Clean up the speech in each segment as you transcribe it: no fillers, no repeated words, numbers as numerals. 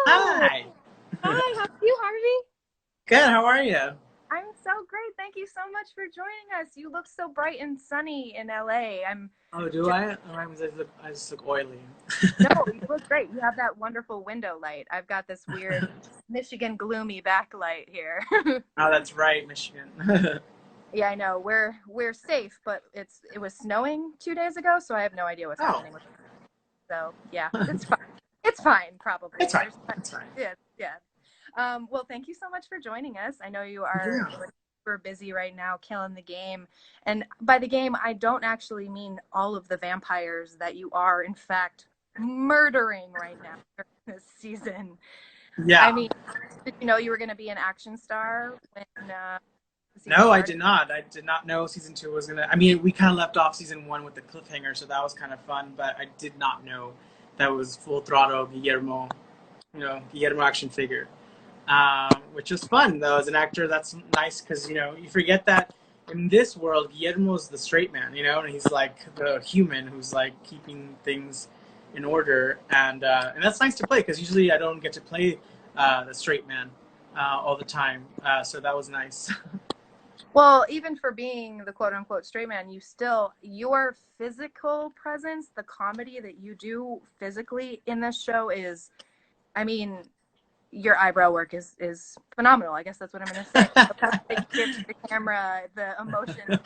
Hi. Hi, how are you, Harvey? Good. How are you? I'm so great. Thank you so much for joining us. You look so bright and sunny in LA. I'm Oh, do just, I? Oh, I just look oily. no, you look great. You have that wonderful window light. I've got this weird Michigan gloomy backlight here. Oh, that's right, Michigan. Yeah, I know. We're safe, but it was snowing 2 days ago, so I have no idea what's Oh, happening with it. So yeah, it's fine. It's fine, probably. it's fine. There's It's fine. yeah, yeah. Well, thank you so much for joining us. I know Yeah. you're super busy right now, killing the game. And by the game, I don't actually mean all of the vampires that you are, in fact, murdering right now during this season. I Yeah. mean, did you know you were going to be an action star when the season No, I started? did not. I did not know season two was gonna. I mean, we kind of left off season one with the cliffhanger, so that was kind of fun. But I did not know that was full throttle Guillermo. Guillermo action figure. Which was fun though. As an actor, that's nice because you forget that in this world, Guillermo's the straight man, and he's like the human who's like keeping things in order, and that's nice to play because usually I don't get to play the straight man all the time, so that was nice. Well, even for being the quote unquote straight man, your physical presence, the comedy that you do physically in this show is, I mean, your eyebrow work is phenomenal. I guess that's what I'm going to say. The work that you give to the camera, the emotion,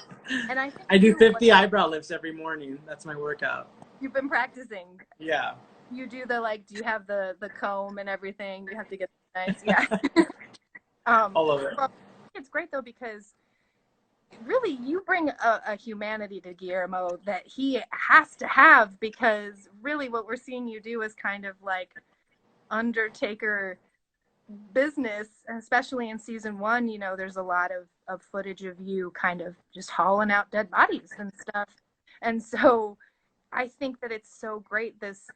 and I think I do too, 50 eyebrow lifts every morning. That's my workout. you've been practicing. Yeah. You do the like, do you have the comb and everything? You have to get nice, yeah. All of it. Well, it's great though because really you bring a humanity to Guillermo that he has to have because really what we're seeing you do is kind of like Undertaker business, especially in season one. There's a lot of footage of you kind of just hauling out dead bodies and stuff. And so I think that it's so great this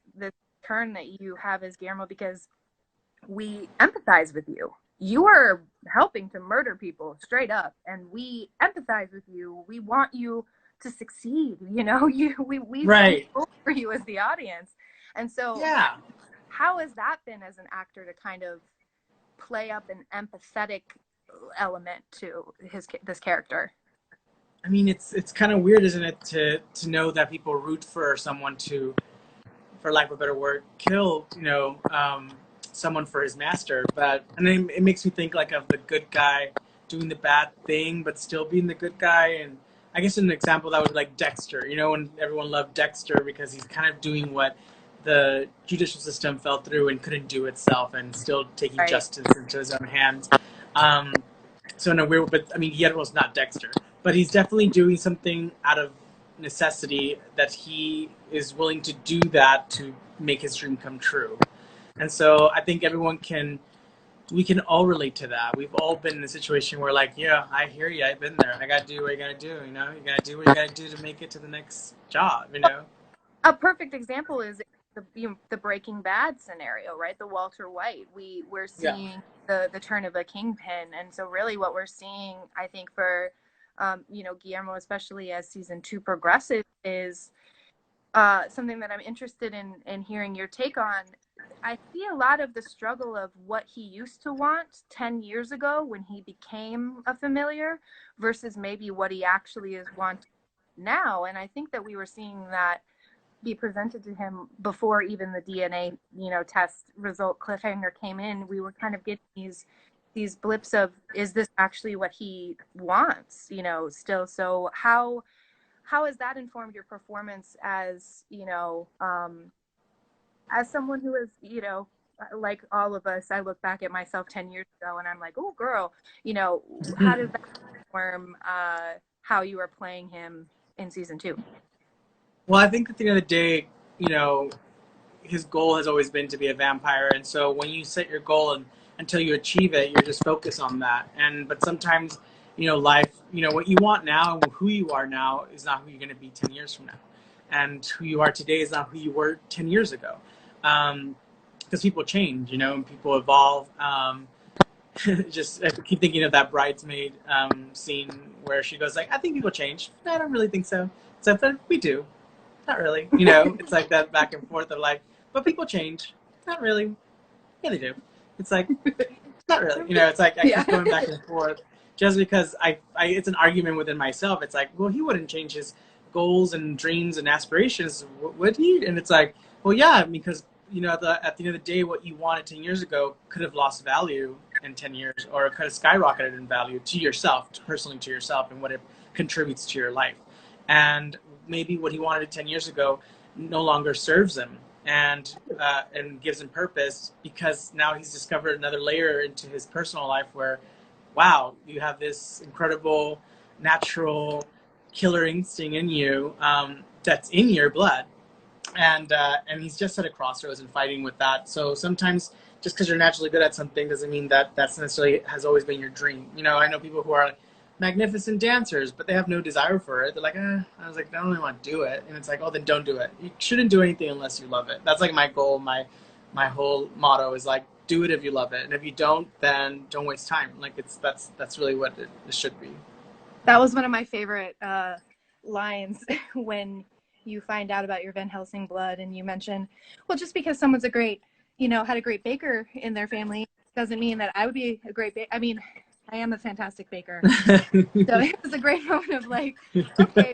turn that you have as Guillermo because we empathize with you. You are helping to murder people straight up, and we empathize with you. We want you to succeed. We Right. vote for you as the audience. And so Yeah. how has that been as an actor to kind of play up an empathetic element to his this character? I mean, it's kind of weird, isn't it, to know that people root for someone to, for lack of a better word, kill, someone for his master. But and then it makes me think like of the good guy doing the bad thing, but still being the good guy. And I guess an example that would be like Dexter. When everyone loved Dexter because he's kind of doing what the judicial system fell through and couldn't do itself, and still taking Right. justice into his own hands. Um, so in a weird, but I mean, Guillermo's not Dexter, but he's definitely doing something out of necessity that he is willing to do that to make his dream come true. And so I think we can all relate to that. We've all been in a situation where like, yeah, I hear you. I've been there. I got to do what you got to do. You got to do what you got to do to make it to the next job. A perfect example is the Breaking Bad scenario, right? The Walter White. We're Yeah. seeing the turn of a kingpin, and so really what we're seeing, I think, for Guillermo, especially as season two progresses, is something that I'm interested in hearing your take on. I see a lot of the struggle of what he used to want 10 years ago when he became a familiar versus maybe what he actually is wanting now. And I think that we were seeing that be presented to him before even the DNA, test result cliffhanger came in. We were kind of getting these blips of, is this actually what he wants, still. So how has that informed your performance as someone who is, like all of us, I look back at myself 10 years ago and I'm like, oh girl, how does that inform how you are playing him in season two? Well, I think at the end of the day, you know, his goal has always been to be a vampire, and so when you set your goal and until you achieve it, you're just focused on that. And but sometimes, life, what you want now, who you are now, is not who you're going to be 10 years from now, and who you are today is not who you were 10 years ago, because people change, and people evolve. Just I keep thinking of that bridesmaid scene where she goes like, "I think people change." No, I don't really think so. So, but we do. Not really. It's like that back and forth of like, but people change. Not really. Yeah, they do. It's like, not really. It's like I Yeah. keep going back and forth just because it's an argument within myself. It's like, well, he wouldn't change his goals and dreams and aspirations, would he? And it's like, well, yeah, because at the end of the day, what you wanted 10 years ago could have lost value in 10 years, or it could have skyrocketed in value to yourself, personally to yourself, and what it contributes to your life. And maybe what he wanted 10 years ago no longer serves him and gives him purpose, because now he's discovered another layer into his personal life where, wow, you have this incredible natural killer instinct in you, that's in your blood, and he's just at a crossroads and fighting with that. So sometimes just because you're naturally good at something doesn't mean that that's necessarily has always been your dream. I know people who are magnificent dancers, but they have no desire for it. They're like, I was like, I don't really want to do it. And it's like, oh, then don't do it. You shouldn't do anything unless you love it. That's like my goal. My whole motto is like, do it if you love it. And if you don't, then don't waste time. Like that's really what it should be. That was one of my favorite lines when you find out about your Van Helsing blood and you mention, well, just because someone's had a great baker in their family doesn't mean that I would be a great baker. I mean, I am a fantastic baker. So it was a great moment of like, okay,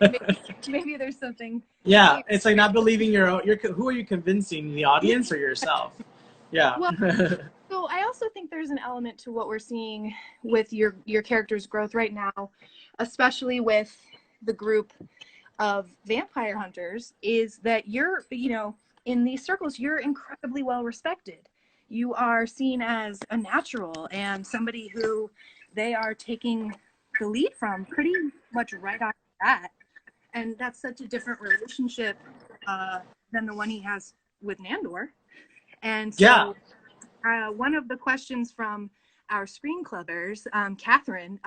maybe there's something. Yeah, it's like not believing who are you convincing, the audience or yourself? Yeah. Well, so I also think there's an element to what we're seeing with your character's growth right now, especially with the group of vampire hunters, is that you're, in these circles, you're incredibly well respected. You are seen as a natural and somebody who they are taking the lead from pretty much right off the bat. And that's such a different relationship than the one he has with Nandor. And so one of the questions from our Screen Clubbers, Catherine,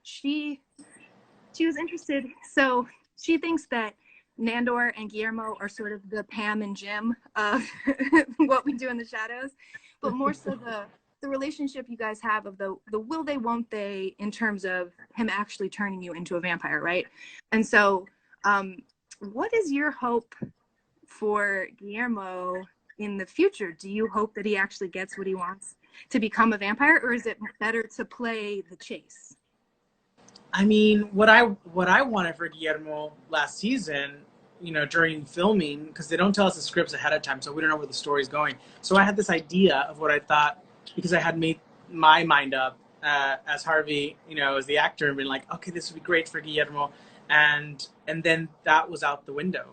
she was interested. So she thinks that Nandor and Guillermo are sort of the Pam and Jim of what we do in the shadows, but more so the relationship you guys have of the will they, won't they, in terms of him actually turning you into a vampire, right? And so what is your hope for Guillermo in the future? Do you hope that he actually gets what he wants to become a vampire, or is it better to play the chase? I mean, what I wanted for Guillermo last season, during filming, because they don't tell us the scripts ahead of time, so we don't know where the story's going. So I had this idea of what I thought, because I had made my mind up as Harvey, as the actor, and been like, okay, this would be great for Guillermo, and then that was out the window,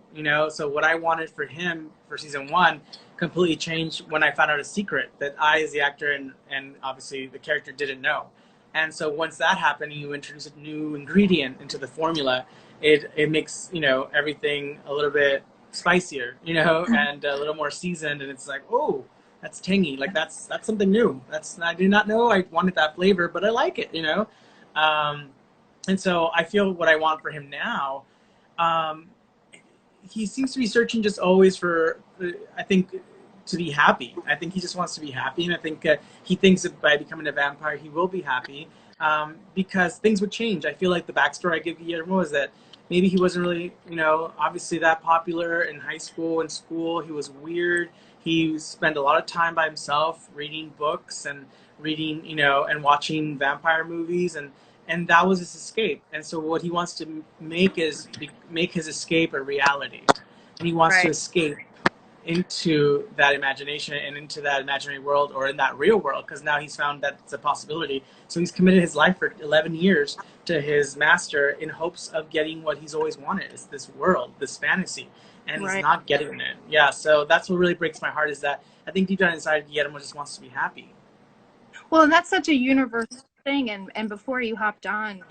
So what I wanted for him for season 1 completely changed when I found out a secret that I, as the actor, and obviously the character, didn't know. And so once that happened, you introduce a new ingredient into the formula, it makes, everything a little bit spicier, and a little more seasoned. And it's like, oh, that's tangy. Like that's something new. I did not know I wanted that flavor, but I like it, And so I feel what I want for him now. He seems to be searching just always for, I think, to be happy. I think he just wants to be happy, and I think he thinks that by becoming a vampire, he will be happy, because things would change. I feel like the backstory I give Guillermo is that maybe he wasn't really, obviously that popular in high school and school. He was weird. He spent a lot of time by himself reading books and reading, and watching vampire movies, and that was his escape. And so what he wants to make is make his escape a reality. And he wants to escape into that imagination and into that imaginary world, or in that real world, because now he's found that it's a possibility. So he's committed his life for 11 years to his master in hopes of getting what he's always wanted, is this world, this fantasy, and he's not getting it. Yeah, so that's what really breaks my heart, is that I think deep down inside, Guillermo just wants to be happy. Well, and that's such a universal thing. And before you hopped on,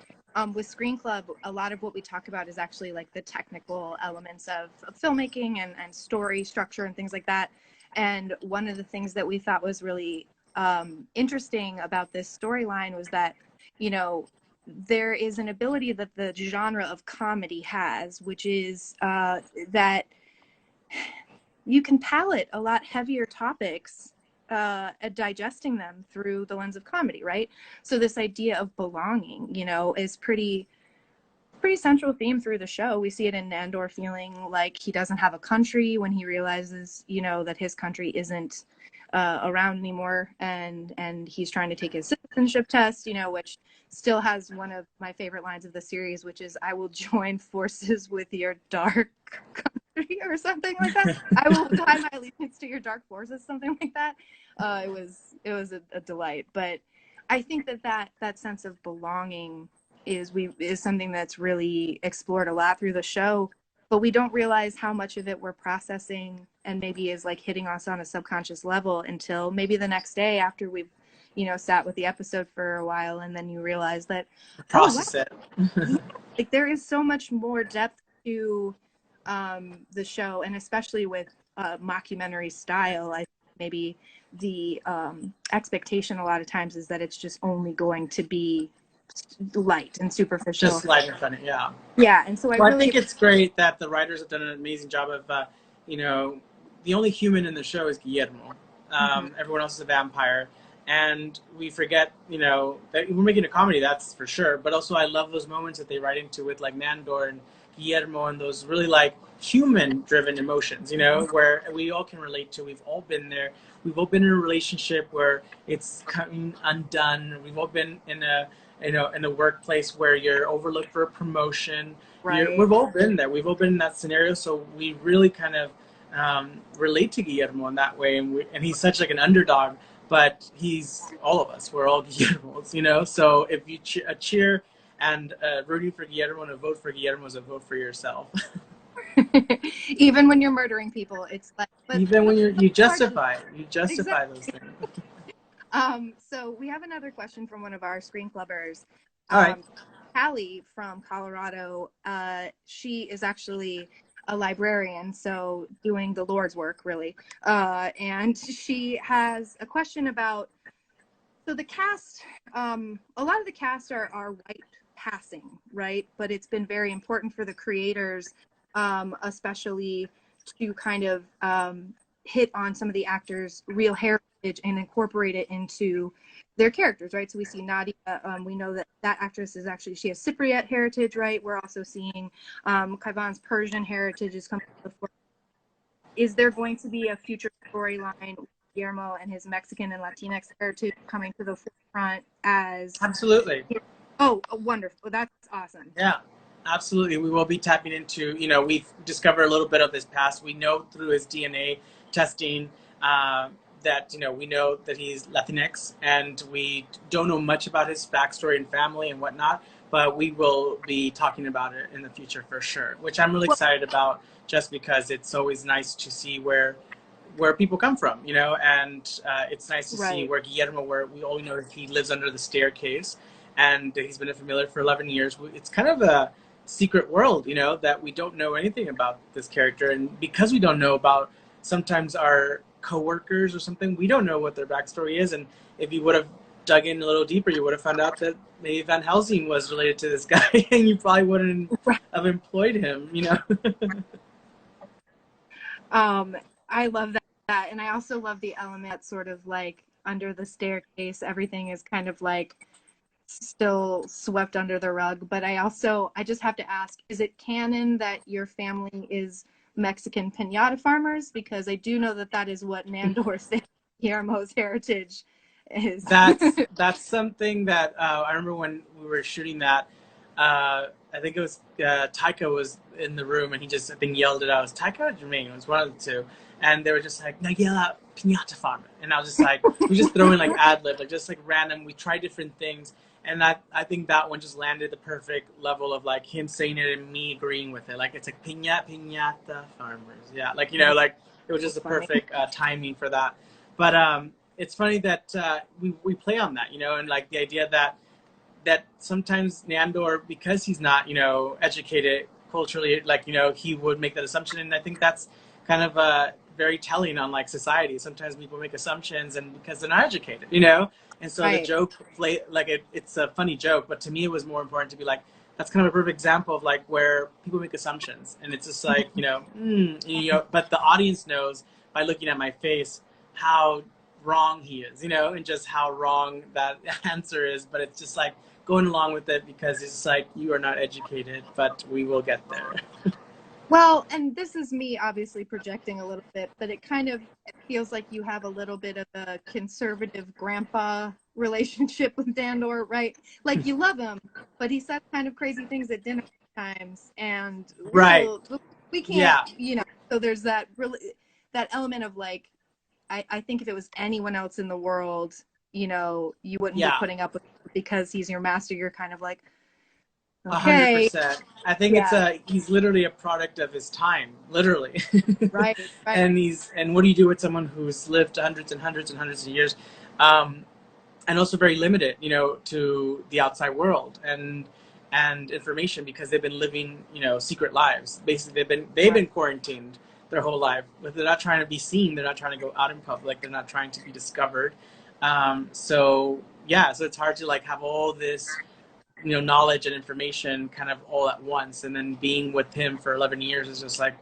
with Screen Club, a lot of what we talk about is actually like the technical elements of filmmaking and story structure and things like that. And one of the things that we thought was really interesting about this storyline was that, there is an ability that the genre of comedy has, which is that you can palate a lot heavier topics digesting them through the lens of comedy, right? So this idea of belonging, is pretty central theme through the show. We see it in Nandor feeling like he doesn't have a country when he realizes, that his country isn't around anymore, and he's trying to take his citizenship test, you know, which still has one of my favorite lines of the series, which is, "I will join forces with your dark country," or something like that. "I will tie my allegiance to your dark forces," something like that. It was a delight. But I think that sense of belonging is something that's really explored a lot through the show, but we don't realize how much of it we're processing and maybe is like hitting us on a subconscious level until maybe the next day after we've, you know, sat with the episode for a while, and then you realize that, Process oh, it. wow, like there is so much more depth to the show, and especially with mockumentary style. I think maybe the expectation a lot of times is that it's just only going to be light and superficial. Just light and funny, yeah. Yeah, and so I think it's great that the writers have done an amazing job of, you know, the only human in the show is Guillermo. Everyone else is a vampire. And we forget, you know, that we're making a comedy, that's for sure. But also I love those moments that they write into with like Nandor and Guillermo and those really like human-driven emotions, you know, where we all can relate to. We've all been there. We've all been in a relationship where it's coming undone. We've all been in a, you know, in a workplace where you're overlooked for a promotion. right. We've all been there. We've all been in that scenario. So we really kind of relate to Guillermo in that way. And he's such like an underdog, but he's all of us. We're all Guillermos, you know? So if you cheer and rooting for Guillermo and a vote for Guillermo is a vote for yourself. Even when you're murdering people, it's like, even when you justify exactly. Those things. So we have another question from one of our Screen Clubbers. All right. Callie from Colorado. She is actually a librarian, so doing the Lord's work, really. And she has a question about, so the cast, a lot of the cast are white passing, right? But it's been very important for the creators, especially to kind of hit on some of the actors' real heritage and incorporate it into their characters, right? So we see Nadia, we know that actress is actually, she has Cypriot heritage, right? We're also seeing Kaivan's Persian heritage is coming to the fore. Is there going to be a future storyline with Guillermo and his Mexican and Latinx heritage coming to the forefront as... Absolutely. Oh, wonderful. That's awesome. Yeah, absolutely. We will be tapping into, you know, we've discovered a little bit of his past. We know through his DNA testing that, you know, we know that he's Latinx, and we don't know much about his backstory and family and whatnot, but we will be talking about it in the future for sure, which I'm really excited about, just because it's always nice to see where people come from, you know, and it's nice to see where Guillermo, where we all know he lives under the staircase, and he's been a familiar for 11 years. It's kind of a secret world, you know, that we don't know anything about this character, and because we don't know about sometimes our coworkers or something, we don't know what their backstory is. And if you would have dug in a little deeper, you would have found out that maybe Van Helsing was related to this guy, and you probably wouldn't have employed him, you know. I love that, and I also love the element that's sort of like under the staircase, everything is kind of like still swept under the rug. But I just have to ask, is it canon that your family is Mexican piñata farmers? Because I do know that is what Nandor said Guillermo's heritage is. That's something that I remember when we were shooting that. I think it was Taika was in the room, and he just, I think, yelled it out. It was Taika or Jermaine? It was one of the two. And they were just like, "No, yell out piñata farmer." And I was just like, we just throw in like ad lib, like just like random. We tried different things. And I think that one just landed the perfect level of like him saying it and me agreeing with it. Like it's like piñata farmers. Yeah, like, you know, like it was just the perfect timing for that. But it's funny that we play on that, you know, and like the idea that sometimes Nandor, because he's not, you know, educated culturally, like, you know, he would make that assumption. And I think that's kind of very telling on like society. Sometimes people make assumptions, and because they're not educated, you know. And so the joke, it's a funny joke, but to me it was more important to be like, that's kind of a perfect example of like where people make assumptions, and it's just like, you know, but the audience knows by looking at my face how wrong he is, you know, and just how wrong that answer is. But it's just like going along with it because it's just like, you are not educated, but we will get there. Well, and this is me obviously projecting a little bit, but it feels like you have a little bit of a conservative grandpa relationship with Dandor, right? Like you love him, but he says kind of crazy things at dinner times, and Right. we can't, Yeah. So there's that really that element of like, I think if it was anyone else in the world, you wouldn't be Yeah. putting up with it because he's your master. You're kind of like, okay, 100%. I think yeah, he's literally a product of his time, literally. right, right. And what do you do with someone who's lived hundreds and hundreds and hundreds of years, um, and also very limited, to the outside world and information because they've been living, secret lives. Basically, they've been quarantined their whole life. But they're not trying to be seen. They're not trying to go out in public. They're not trying to be discovered. So yeah, so it's hard to like have all this knowledge and information kind of all at once, and then being with him for 11 years is just like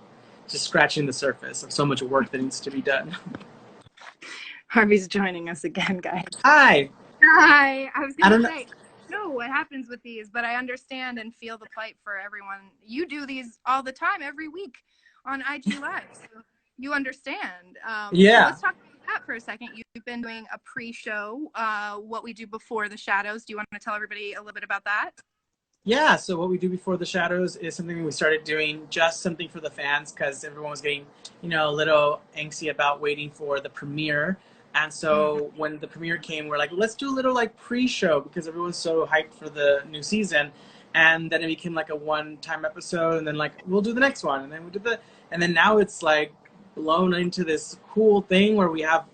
just scratching the surface of so much work that needs to be done. Harvey's joining us again, guys. Hi. Hi. I was I going don't to know. say, no, what happens with these, but I understand and feel the plight for everyone. You do these all the time, every week on IG Live. So you understand. So Yeah. let's talk about that for a second. You've been doing a pre-show, what we do before the shadows. Do you want to tell everybody a little bit about that? Yeah, so what we do before the shadows is something we started doing, just something for the fans, because everyone was getting, a little angsty about waiting for the premiere. And Mm-hmm. so when the premiere came, we're like, let's do a little like pre-show because everyone's so hyped for the new season. And then it became like a one-time episode, and then like we'll do the next one, and then we did and then now it's like blown into this cool thing where we have,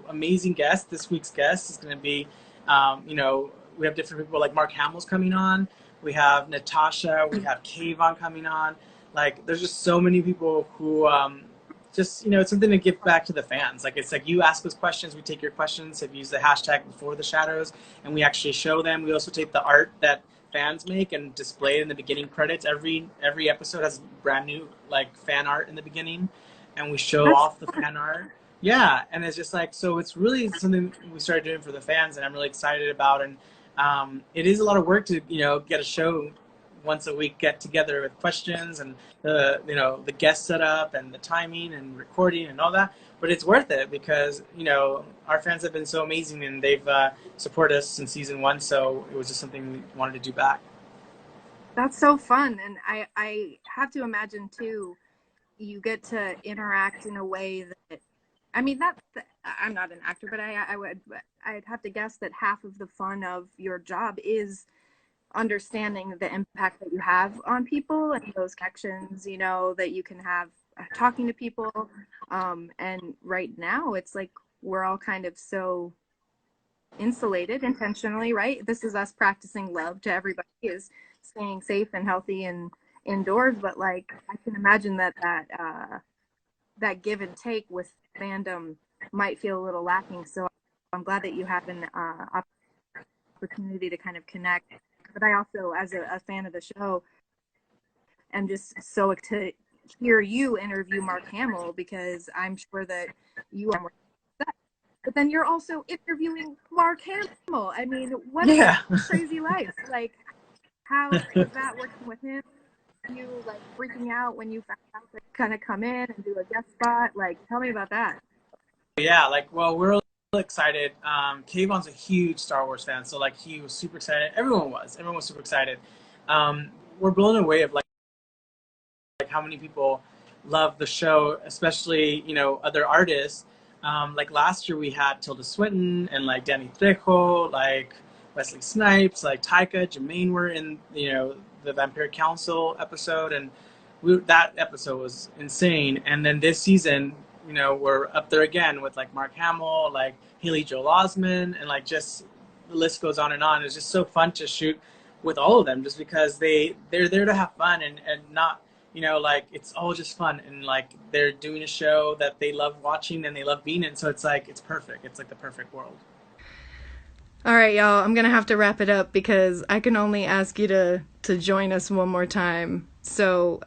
amazing guests. This week's guest is going to be, we have different people like Mark Hamill's coming on. We have Natasha, we have Kayvon coming on. Like, there's just so many people who just, it's something to give back to the fans. Like, it's like you ask us questions, we take your questions. If you use the hashtag before the shadows, and we actually show them. We also take the art that fans make and display it in the beginning credits. Every episode has brand new like fan art in the beginning, and we show That's off the fan art. Yeah, and it's just like, so it's really something we started doing for the fans, and I'm really excited about. And it is a lot of work to get a show once a week, get together with questions and the guest setup and the timing and recording and all that. But it's worth it because our fans have been so amazing, and they've supported us since season one. So it was just something we wanted to do back. that's so fun. And I have to imagine too, you get to interact in a way that, I mean, I'm not an actor, but I'd have to guess that half of the fun of your job is understanding the impact that you have on people and those connections, that you can have talking to people. And right now it's like we're all kind of so insulated intentionally, right? This is us practicing love to everybody, is staying safe and healthy and indoors. But like, I can imagine that give and take with fandom might feel a little lacking. So I'm glad that you have an opportunity to kind of connect. But I also, as a fan of the show, am just so to hear you interview Mark Hamill, because I'm sure that you are more upset. But then you're also interviewing Mark Hamill. I mean, what a Yeah. crazy life. Like, how was that working with him? You like freaking out when you found out to kind of come in and do a guest spot? Like, tell me about that. Yeah, like, well, we're really excited. Kayvon's a huge Star Wars fan, so like he was super excited. Everyone was super excited. We're blown away of like how many people love the show, especially other artists. Like last year we had Tilda Swinton and like Danny Trejo, like Wesley Snipes, like Taika, Jermaine were in the Vampire Council episode, and that episode was insane. And then this season, we're up there again with like Mark Hamill, like Haley Joel Osment, and like just the list goes on and on. It's just so fun to shoot with all of them, just because they're there to have fun and not like it's all just fun, and like they're doing a show that they love watching and they love being in. So it's like it's perfect. It's like the perfect world. All right, y'all. I'm gonna have to wrap it up because I can only ask you to join us one more time. So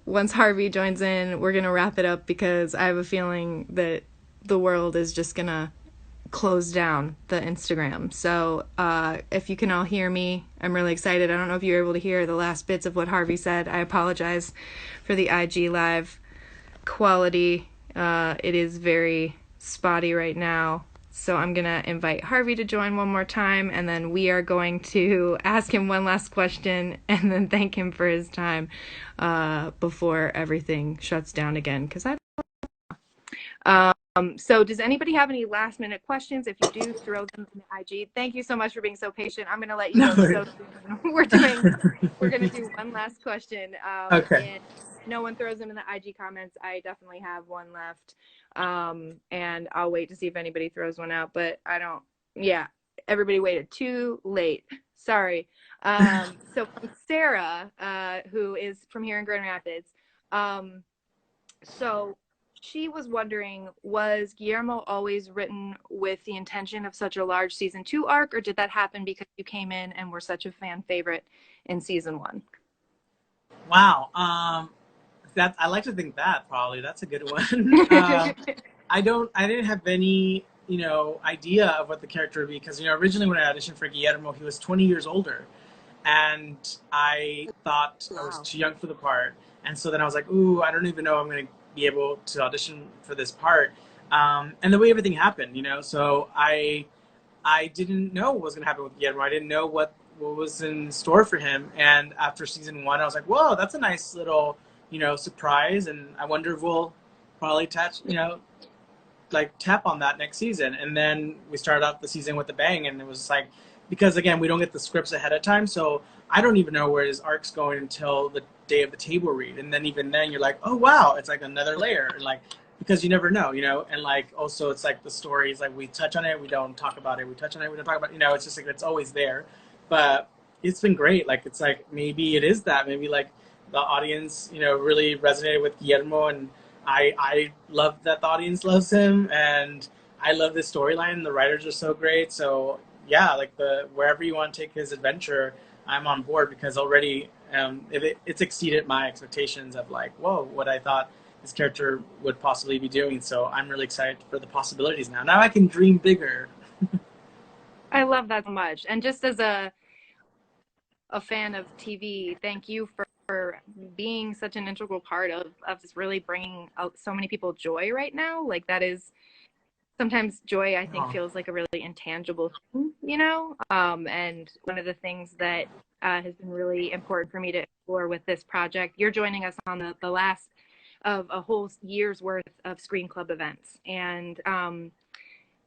once Harvey joins in, we're gonna wrap it up because I have a feeling that the world is just gonna close down the Instagram. So if you can all hear me, I'm really excited. I don't know if you were able to hear the last bits of what Harvey said. I apologize for the IG Live quality. It is very spotty right now. So I'm going to invite Harvey to join one more time, and then we are going to ask him one last question and then thank him for his time before everything shuts down again. Because so does anybody have any last minute questions? If you do, throw them in the IG. Thank you so much for being so patient. I'm going to let you go so soon. We're going to do one last question. Okay. And no one throws them in the IG comments. I definitely have one left. And I'll wait to see if anybody throws one out, but I don't, yeah, everybody waited too late. Sorry. So from Sarah, who is from here in Grand Rapids. So she was wondering, was Guillermo always written with the intention of such a large season 2 arc, or did that happen because you came in and were such a fan favorite in season 1? Wow. That I like to think that probably that's a good one. I didn't have any, idea of what the character would be because, originally when I auditioned for Guillermo, he was 20 years older. And I thought I was too young for the part. And so then I was like, ooh, I don't even know I'm going to be able to audition for this part. And the way everything happened, so I didn't know what was going to happen with Guillermo. I didn't know what was in store for him. And after season 1, I was like, whoa, that's a nice little, surprise. And I wonder if we'll probably tap on that next season. And then we started off the season with a bang. And it was like, because again, we don't get the scripts ahead of time. So I don't even know where his arc's going until the day of the table read. And then even then you're like, oh, wow, it's like another layer. And like, because you never know, and like also it's like the stories, like we touch on it, we don't talk about it, we touch on it, we don't talk about it, it's just like it's always there. But it's been great. Like it's like maybe it is that maybe like the audience really resonated with Guillermo, and I love that the audience loves him, and I love this storyline. The writers are so great. So yeah, like wherever you want to take his adventure, I'm on board because already it's exceeded my expectations of like, whoa, what I thought this character would possibly be doing. So I'm really excited for the possibilities now. Now I can dream bigger. I love that so much. And just as a fan of TV, thank you for being such an integral part of really bringing out so many people joy right now. Like that is sometimes joy, I think, feels like a really intangible thing, and one of the things that has been really important for me to explore with this project, you're joining us on the last of a whole year's worth of Screen Club events. And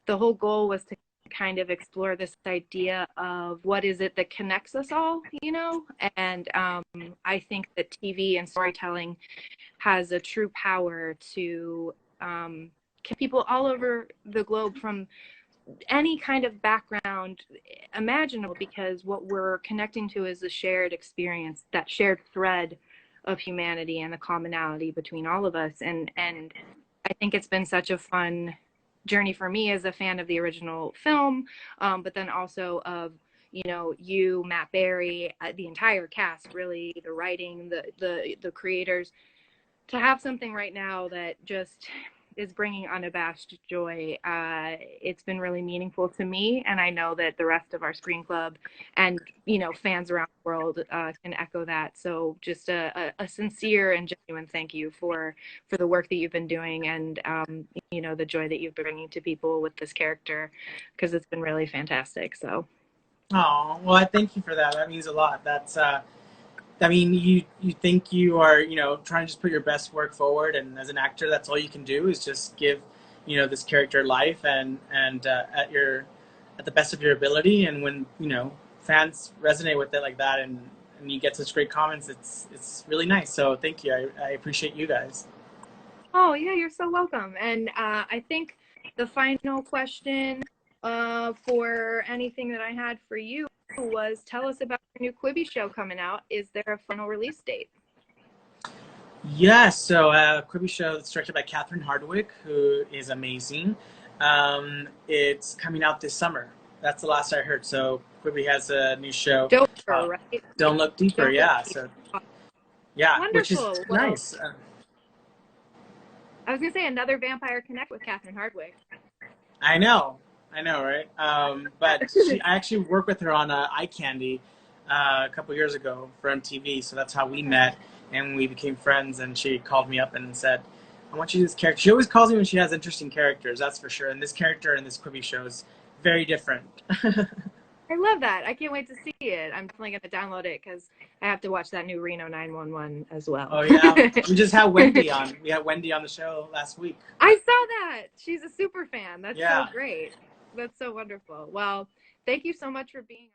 the whole goal was to kind of explore this idea of what is it that connects us all, and I think that TV and storytelling has a true power to connect people all over the globe from any kind of background imaginable, because what we're connecting to is a shared experience, that shared thread of humanity and the commonality between all of us. And I think it's been such a fun journey for me as a fan of the original film, but then also of you, Matt Berry, the entire cast, really, the writing, the creators, to have something right now that just is bringing unabashed joy. It's been really meaningful to me, and I know that the rest of our Screen Club and fans around the world can echo that. So just a sincere and genuine thank you for the work that you've been doing, and the joy that you've been bringing to people with this character, because it's been really fantastic. So Oh, well, I thank you for that. That means a lot. That's I mean, you think you are, trying to just put your best work forward, and as an actor, that's all you can do is just give, this character life and at the best of your ability. And when fans resonate with it like that, and you get such great comments, it's really nice. So thank you. I appreciate you guys. Oh yeah, you're so welcome. And I think the final question for anything that I had for you was, tell us about your new Quibi show coming out. Is there a final release date? Yes, so Quibi show that's directed by Catherine Hardwick, who is amazing. It's coming out this summer. That's the last I heard. So Quibi has a new show. Doper, right? Don't Look Deeper, Don't yeah. Look Deeper. So yeah, Wonderful. which is Well, nice. I was gonna say another Vampire Connect with Catherine Hardwick. I know. I know, right? But I actually worked with her on Eye Candy a couple years ago for MTV, so that's how we met, and we became friends. And she called me up and said, "I want you to do this character." She always calls me when she has interesting characters, that's for sure. And this character in this Quibi show is very different. I love that. I can't wait to see it. I'm definitely going to download it because I have to watch that new Reno 911 as well. Oh yeah, we just had Wendy on. We had Wendy on the show last week. I saw that. She's a super fan. That's Yeah. so great. That's so wonderful. Well, thank you so much for being